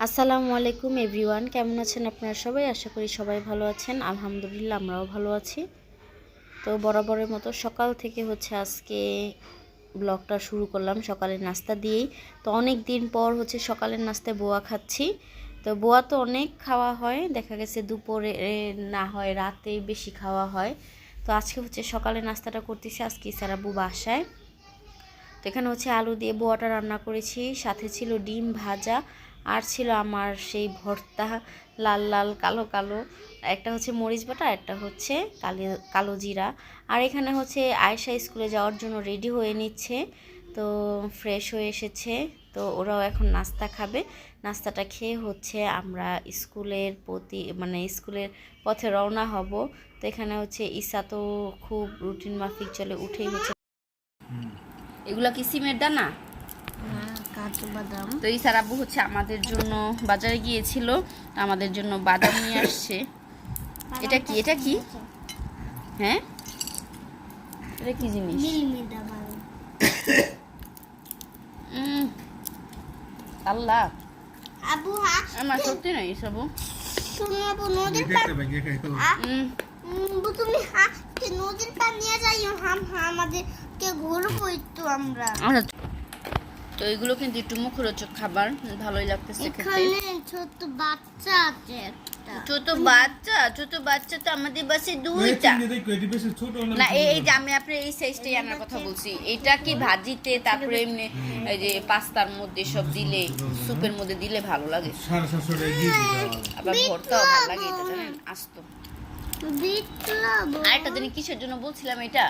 আসসালামু আলাইকুম এভরিওয়ান, কেমন আছেন আপনারা সবাই? আশা করি সবাই ভালো আছেন। আলহামদুলিল্লাহ আমরাও ভালো আছি। তো বরাবরের মতো সকাল থেকে আজকে ব্লগটা শুরু করলাম সকালের নাস্তা দিয়েই। তো অনেক দিন পর সকালের নাস্তায় বোয়া খাচ্ছি। তো বোয়া তো অনেক খাওয়া হয়, দেখা গেছে দুপুরে না হয় রাতে বেশি খাওয়া হয়। তো আজকে সকালের নাস্তাটা করতেছি আজকে স্যার আব্বু বাসায়। তো এখানে আলু দিয়ে বোয়াটা রান্না করেছি, সাথে ছিল ডিম ভাজা, আর ছিল আমার সেই ভর্তা, লাল লাল কালো কালো। একটা মরিচ বাটা, একটা কালো কালো জিরা। আর এখানে আয়েশা স্কুলে যাওয়ার জন্য রেডি হয়ে নিচ্ছে। তো ফ্রেশ হয়ে এসেছে, তো ওরাও এখন নাস্তা খাবে। নাস্তাটা খেয়ে আমরা স্কুলের পথে রওনা হব। তো এখানে ঈসা তো খুব রুটিন মাফিক চলে, উঠেই এগুলা কি সিমের দানা? কাজু বাদাম। তো এই স্যার আব্বু আমাদের জন্য বাজারে গিয়েছিল, আমাদের জন্য বাদাম নিয়ে আসছে। এটা কি হ্যাঁ, এটা কি জিনিস? আল্লাহ, আবু আমার সত্যি নাই সব। তুমি আবু নদীর নদীর পানি নিয়ে যাই, আমাদেরকে ঘুরবো একটু আমরা। তো এগুলো কিন্তু একটু মুখরোচক খাবার, ভালোই লাগতেছে খেতে। এখানে ছোট বাচ্চা আছে একটা। ছোট বাচ্চা তো আমাদের বাসে দুইটা না। এই যে আমি আপনার এই সাইজটাই আনার কথা বলছি। এটা কি ভাজিতে, তারপরে এমনি এই যে পাস্তার মধ্যে সব দিলে, স্যুপের মধ্যে দিলে ভালো লাগে। আবার ভর্তাও ভালো লাগে, এটা জানেন আস্ত। আরেকটা দিন কিসের জন্য বলছিলাম এটা?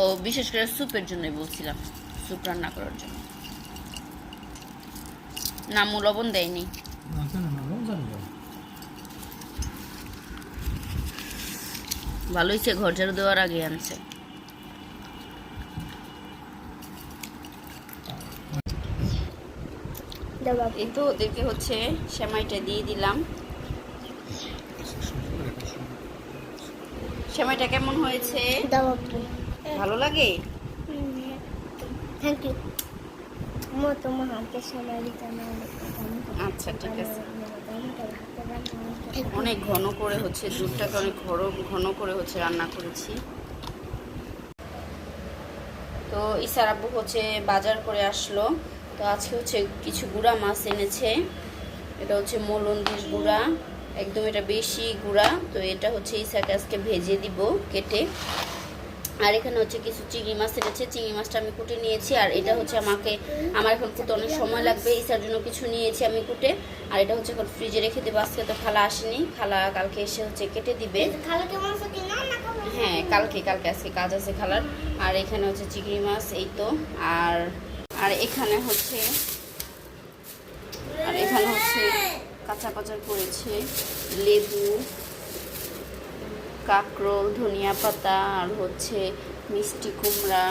ও, বিশেষ করে স্যুপের জন্যই বলছিলাম, স্যুপ রান্না করার জন্য। নামু লবণ দেয়নি। ভালো হয়েছে, ঘর ঝাড়ু দেওয়ার আগে আনছে। এই তো ওদেরকে সেমাইটা দিয়ে দিলাম। সেমাইটা কেমন হয়েছে? ভালো লাগে? Thank you. তোমার হাতে সময় দিতে আচ্ছা, ঠিক আছে। অনেক ঘন করে দুধটাকে অনেক ঘন করে রান্না করেছি। তো ইসার আব্বু বাজার করে আসলো। তো আজকে কিছু গুঁড়া মাছ এনেছে। এটা মৌলন্দির গুঁড়া, একদম এটা বেশি গুঁড়া। তো এটা ইসাকে আজকে ভেজে দিব কেটে। আর এখানে কিছু চিংড়ি মাছ এনেছে, চিংড়ি মাছটা আমি কুটে নিয়েছি। আর এটা আমার এখন কুটে অনেক সময় লাগবে, ইসার জন্য কিছু নিয়েছি আমি কুটে। আর এটা এখন ফ্রিজে রেখে দেবো। আজকে তো খালা আসেনি, খালা কালকে এসে কেটে দিবে। হ্যাঁ, কালকে আজকে কাজ আছে খালার। আর এখানে চিংড়ি মাছ, এই তো। আর এখানে কাঁচা বাজার করেছে লেবু, কাঁকরোল, ধনিয়া পাতা, আর মিষ্টি কুমড়া,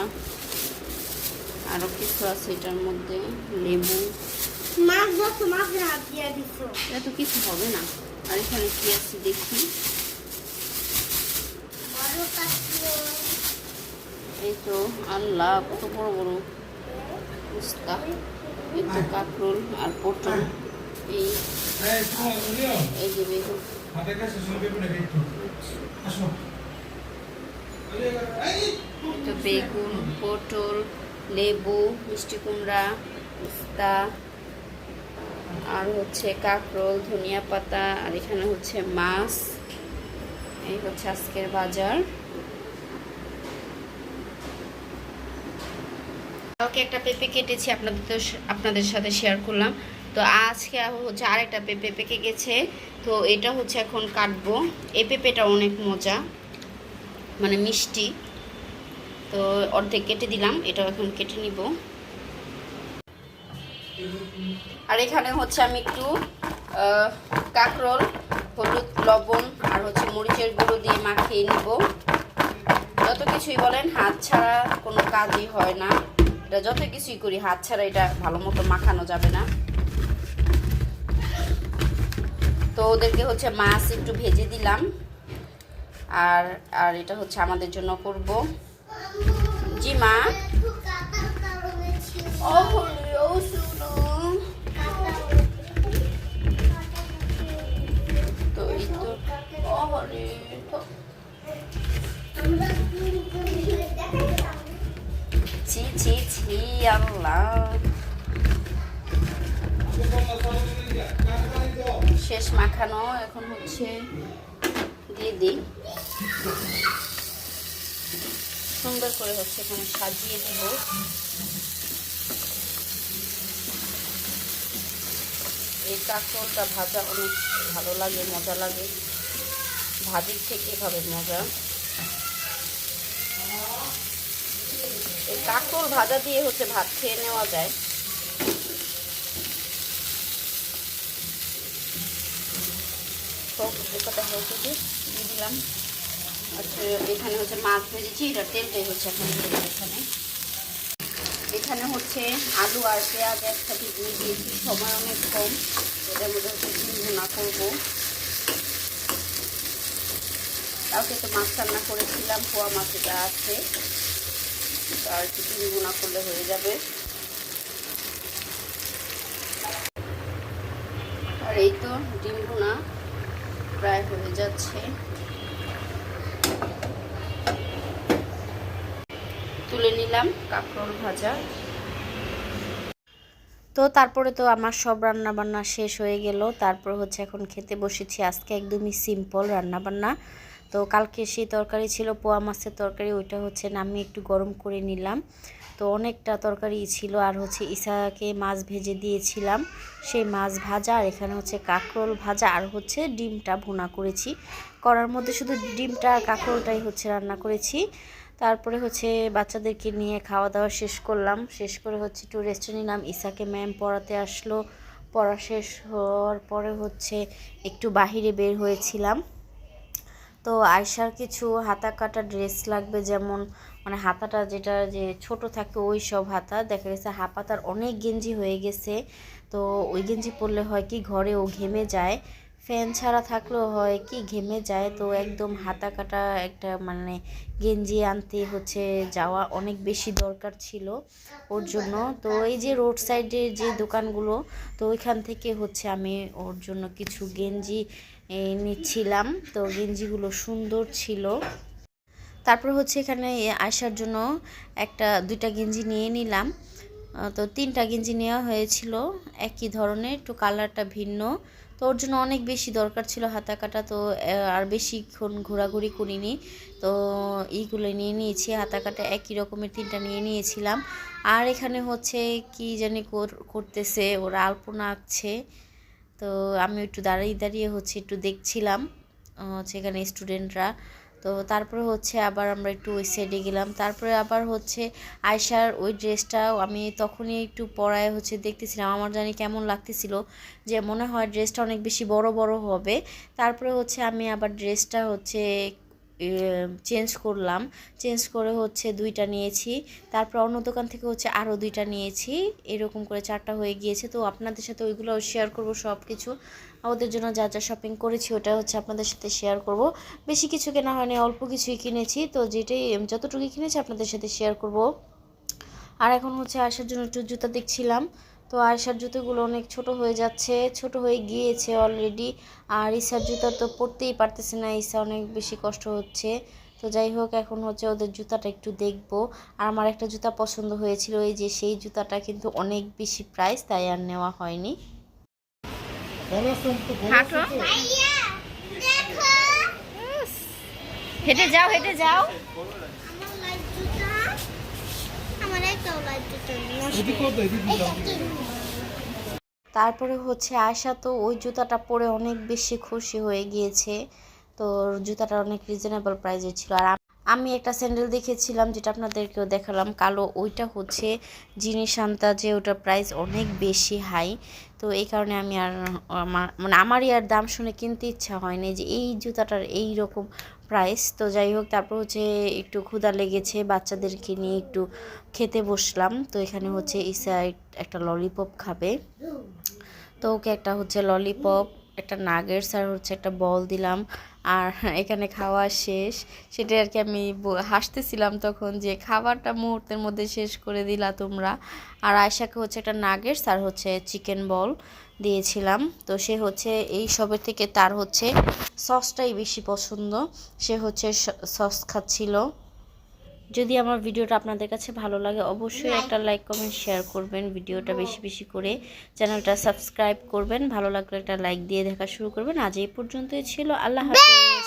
আরো কিছু আছে এটার মধ্যে, লেবু। এটা তো কিছু হবে না। আর এখানে কি আছে দেখি, এই তো আল্লাহ, কত বড় বড় উস্তা। এই তো কাঁকরোল আর পটল, এই যে বেগুন। তো বেগুন, পটল, লেবু, মিষ্টি কুমড়া, উস্তা, আর কাঁকরোল, ধনিয়া পাতা, আর এখানে মাছ। এই আজকের বাজার। কালকে একটা পেঁপে কেটেছি, আপনাদের সাথে শেয়ার করলাম। তো আজকে আরেকটা পেঁপে পেকে গেছে। তো এটা এখন কাটবো। এই পেঁপেটা অনেক মজা, মানে মিষ্টি। তো অর্ধেক কেটে দিলাম, এটাও এখন কেটে নিব। আর এখানে আমি একটু কাঁকরোল, হলুদ, লবণ আর মরিচের গুঁড়ো দিয়ে মাখিয়ে নিব। যত কিছুই বলেন, হাত ছাড়া কোনো কাজই হয় না। এটা যত কিছুই করি, হাত ছাড়া এটা ভালো মতো মাখানো যাবে না। তো ওদেরকে মাছ একটু ভেজে দিলাম। আর এটা আমাদের জন্য করব। জি মা। ও শুনো, শেষ মাখানো, এখন হচ্ছে দিয়ে দিই। সুন্দর করে হচ্ছে এখানে সাজিয়ে দিব। এই কাঁকরোলটা ভাজা অনেক ভালো লাগে, মজা লাগে, ভাজির থেকে এভাবে মজা। এই কাঁকরোল ভাজা দিয়ে হচ্ছে ভাত খেয়ে নেওয়া যায়। দিয়ে দিলাম। আচ্ছা, এখানে হচ্ছে মাছ ভেজেছি, এটা তেলটাই হচ্ছে এখন এখানে হচ্ছে আলু আর পেঁয়াজ একসাথে দিয়ে দিয়েছি, সময় অনেক কম, এটার মধ্যে হচ্ছে ডিম ভুনা করবো। কালকে তো মাছ রান্না করেছিলাম, পোয়া মাছ এটা আছে, আর একটু ডিম ভুনা করলে হয়ে যাবে। আর এই তো ডিম ভুনা প্রায় হয়ে যাচ্ছে, তুলে নিলাম কাঁকরোল ভাজা। তো তারপরে তো আমার সব রান্না বান্না শেষ হয়ে গেল। তারপর হচ্ছে এখন খেতে বসেছি। আজকে একদমই সিম্পল রান্না বান্না। তো কালকে সেই তরকারি ছিল, পোয়া মাছের তরকারি, ওইটা হচ্ছে আমি একটু গরম করে নিলাম। তো অনেকটা তরকারি ছিল, আর হচ্ছে ইসাকে মাছ ভেজে দিয়েছিলাম, সেই মাছ ভাজা, আর এখানে হচ্ছে কাঁকরোল ভাজা, আর হচ্ছে ডিমটা ভুনা করেছি। করার মধ্যে শুধু ডিমটা আর কাঁকরোলটাই হচ্ছে রান্না করেছি। তারপরে হচ্ছে বাচ্চাদেরকে নিয়ে খাওয়া দাওয়া শেষ করলাম, শেষ করে হচ্ছে একটু রেস্ট নিলাম। ইসাকে ম্যাম পড়াতে আসলো, পড়া শেষ হওয়ার পরে হচ্ছে একটু বাহিরে বের হয়েছিলাম। তো আয়শার কিছু হাতা কাটা ড্রেস লাগবে, যেমন মানে হাতাটা যেটা যে ছোট থাকে ওই সব হাতা, দেখা গেছে হাতার অনেক গেঞ্জি হয়ে গেছে। তো ওই গেঞ্জি পরলে হয় কি ঘরে ও ঘেমে যায়, ফ্যান ছাড়া থাকলেও হয় কি ঘেমে যায়। তো একদম হাতা কাটা একটা মানে গেঞ্জি আনতে হচ্ছে যাওয়া অনেক বেশি দরকার ছিল ওর জন্য। তো এই যে রোড সাইডের যে দোকানগুলো, তো ওইখান থেকে হচ্ছে আমি ওর জন্য কিছু গেঞ্জি নিচ্ছিলাম। তো গেঞ্জিগুলো সুন্দর ছিল। তারপর হচ্ছে এখানে আসার জন্য দুইটা গেঞ্জি নিয়ে নিলাম। তো 3টা গেঞ্জি নেওয়া হয়েছিল, একই ধরনের, একটু কালারটা ভিন্ন। তো ওর জন্য অনেক বেশি দরকার ছিল হাতা কাটা, তো আর বেশিক্ষণ ঘোরাঘুরি করিনি। তো এইগুলো নিয়ে নিয়েছি, হাতা কাটা একই রকমের 3টা নিয়ে নিয়েছিলাম। আর এখানে হচ্ছে কি জানি করতেছে, ওরা আলপনা আঁকছে। তো আমি একটু দাঁড়িয়ে দাঁড়িয়ে হচ্ছে একটু দেখছিলাম হচ্ছে এখানে স্টুডেন্টরা। তো তারপরে হচ্ছে আবার আমরা একটু ওই সাইডে গেলাম। তারপরে আবার হচ্ছে আয়শার ওই ড্রেসটাও আমি তখনই একটু পরায় হচ্ছে দেখতেছিলাম, আমার জানি কেমন লাগতেছিল, যে মনে হয় ড্রেসটা অনেক বেশি বড় বড় হবে। তারপরে হচ্ছে আমি আবার ড্রেসটা হচ্ছে চেঞ্জ করলাম, চেঞ্জ করে হচ্ছে 2টা নিয়েছি। তারপর অন্য দোকান থেকে হচ্ছে আরও 2টা নিয়েছি, এরকম করে 4টা হয়ে গিয়েছে। তো আপনাদের সাথে ওইগুলো শেয়ার করব, সব কিছু ওদের জন্য যা যা শপিং করেছি ওটা হচ্ছে আপনাদের সাথে শেয়ার করব। বেশি কিছু কেনা হয়নি, অল্প কিছুই কিনেছি, তো যেটাই যতটুকু কিনেছি আপনাদের সাথে শেয়ার করব। আর এখন হচ্ছে আসার জন্য একটু জুতা দেখছিলাম। তো আয়শার জুতোগুলো অনেক ছোট হয়ে যাচ্ছে, ছোট হয়ে গিয়েছে অলরেডি। আর ইসার জুতা তো পরতেই পারতেছে না, ইসা অনেক বেশি কষ্ট হচ্ছে। তো যাই হোক, এখন হচ্ছে ওদের জুতাটা একটু দেখবো। আর আমার একটা জুতা পছন্দ হয়েছিল, এই যে সেই জুতাটা, কিন্তু অনেক বেশি প্রাইস, তাই আর নেওয়া হয়নি। হেঁটে যাও, হেঁটে যাও। তারপরে হচ্ছে আয়শা তো ওই জুতাটা পরে অনেক বেশি খুশি হয়ে গিয়েছে। তো জুতাটা অনেক রিজনেবল প্রাইসে ছিল। আর আমি একটা স্যান্ডেল দেখেছিলাম, যেটা আপনাদেরকেও দেখালাম, কালো, ওইটা হচ্ছে জিনিস আনতা, যে ওটার প্রাইস অনেক বেশি হাই। তো এই কারণে আমি আর আমারই আর দাম শুনে কিনতে ইচ্ছা হয়নি, যে এই জুতাটার এই রকম প্রাইস। তো যাই হোক, তারপর হচ্ছে একটু ক্ষুধা লেগেছে, বাচ্চাদেরকে নিয়ে একটু খেতে বসলাম। তো এখানে হচ্ছে ইসা একটা ললিপপ খাবে, তো ওকে একটা হচ্ছে ললিপপ, একটা নাগেটস আর হচ্ছে একটা বল দিলাম। আর এখানে খাওয়া শেষ, সেটা আর কি আমি হাসতেছিলাম তখন, যে খাবারটা মুহূর্তের মধ্যে শেষ করে দিলা তোমরা। আর আয়শাকে হচ্ছে একটা নাগেটস আর হচ্ছে চিকেন বল দিয়েছিলাম। তো সে হচ্ছে এই সবের থেকে তার হচ্ছে সসটাই বেশি পছন্দ, সে হচ্ছে সস খাচ্ছিল। যদি আমার ভিডিওটা আপনাদের কাছে ভালো লাগে অবশ্যই একটা লাইক কমেন্ট শেয়ার করবেন, ভিডিওটা বেশি বেশি করে চ্যানেলটা সাবস্ক্রাইব করবেন, ভালো লাগলে একটা লাইক দিয়ে দেখা শুরু করবেন। আজ এই পর্যন্তই ছিল, আল্লাহ হাফেজ।